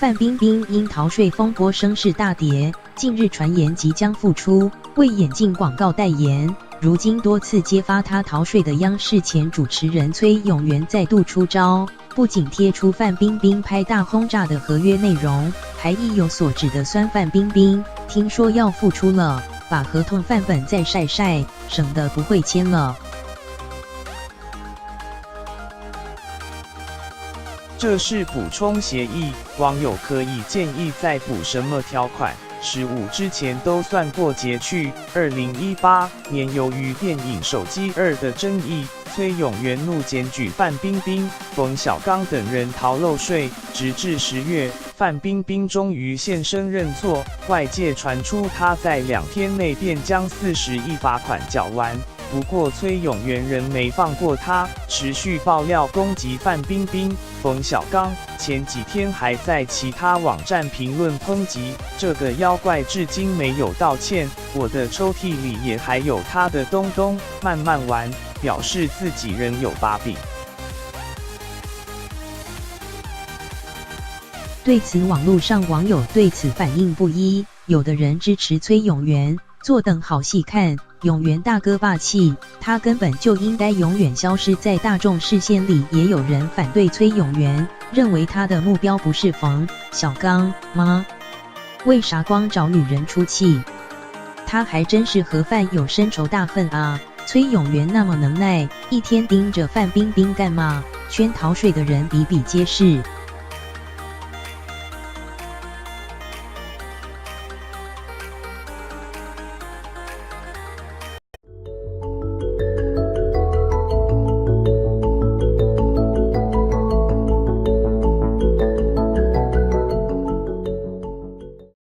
范冰冰因逃税风波声势大跌，近日传言即将复出，为眼镜广告代言。如今多次揭发她逃税的央视前主持人崔永元再度出招，不仅贴出范冰冰拍大轰炸的合约内容，还意有所指的酸范冰冰，听说要复出了，把合同范本再晒晒，省得不会签了。这是补充协议，网友可以建议再补什么条款？15之前都算过节去。2018年，由于电影《手机2》的争议，崔永元怒检举范冰冰、冯小刚等人逃漏税，直至10月，范冰冰终于现身认错，外界传出她在2天内便将40亿罚款缴完。不过崔永元仍没放过他，持续爆料攻击范冰冰、冯小刚，前几天还在其他网站评论抨击这个妖怪至今没有道歉，我的抽屉里也还有他的东东，慢慢玩，表示自己仍有把柄。对此，网络上网友对此反应不一，有的人支持崔永元，坐等好戏看，永元大哥霸气，他根本就应该永远消失在大众视线里。也有人反对崔永元，认为他的目标不是冯小刚吗？为啥光找女人出气？他还真是和范有深仇大恨啊！崔永元那么能耐，一天盯着范冰冰干嘛？圈逃税的人比比皆是。